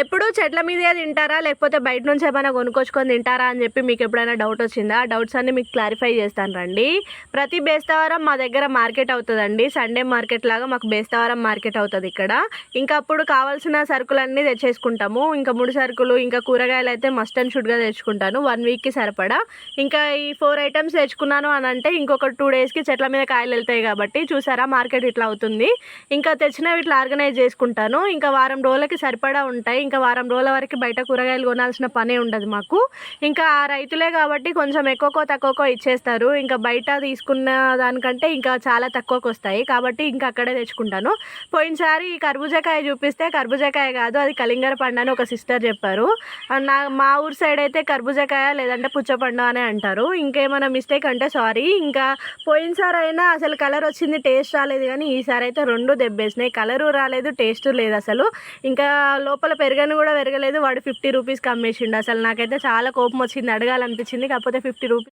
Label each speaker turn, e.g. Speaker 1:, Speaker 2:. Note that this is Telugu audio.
Speaker 1: ఎప్పుడు చెట్ల మీదే తింటారా లేకపోతే బయట నుంచి ఏమైనా కొనుక్కొచ్చుకొని తింటారా అని చెప్పి మీకు ఎప్పుడైనా డౌట్ వచ్చిందా? ఆ డౌట్స్ అన్ని మీకు క్లారిఫై చేస్తాను రండి. ప్రతి బేస్తవారం మా దగ్గర మార్కెట్ అవుతుందండి. సండే మార్కెట్ లాగా మాకు బేస్తవారం మార్కెట్ అవుతుంది ఇక్కడ. ఇంకా అప్పుడు కావాల్సిన సరుకులన్నీ తెచ్చేసుకుంటాము. ఇంకా ముడి సరుకులు ఇంకా కూరగాయలు అయితే మస్ట్ అండ్ షుడ్గా తెచ్చుకుంటాను 1 వీక్కి సరిపడా. ఇంకా ఈ 4 ఐటమ్స్ తెచ్చుకున్నాను అని అంటే ఇంకొక 2 డేస్కి చెట్ల మీద కాయలు వెళ్తాయి కాబట్టి చూసారా మార్కెట్ ఇట్లా అవుతుంది. ఇంకా తెచ్చినవి ఇట్లా ఆర్గనైజ్ చేసుకుంటాను. ఇంకా వారం రోజులకి సరిపడా ఉంటాయి. ఇంకా వారం రోజుల వరకు బయట కూరగాయలు కొనాల్సిన పనే ఉండదు మాకు. ఇంకా ఆ రైతులే కాబట్టి కొంచెం ఎక్కువకో తక్కువకో ఇచ్చేస్తారు. ఇంకా బయట తీసుకున్న దానికంటే ఇంకా చాలా తక్కువకు వస్తాయి కాబట్టి ఇంకా అక్కడే తెచ్చుకుంటాను. పోయినసారి ఈ కర్బూజాకాయ చూపిస్తే కర్బూజాకాయ కాదు అది కలింగర పండు అని ఒక సిస్టర్ చెప్పారు. మా ఊరు సైడ్ అయితే కర్బూజాకాయ లేదంటే పుచ్చపండు అనే అంటారు. ఇంకేమైనా మిస్టేక్ అంటే సారీ. ఇంకా పోయినసారి అయినా అసలు కలర్ వచ్చింది, టేస్ట్ రాలేదు. కానీ ఈసారి అయితే 2 దెబ్బేసినాయి. కలరు రాలేదు, టేస్ట్ లేదు అసలు. ఇంకా లోపల పెరగను కూడా పెరగలేదు. వాడు 50 రూపీస్కి అమ్మేసిండు. అసలు నాకైతే చాలా కోపం వచ్చింది, అడగాలనిపించింది. కాకపోతే 50 రూపీస్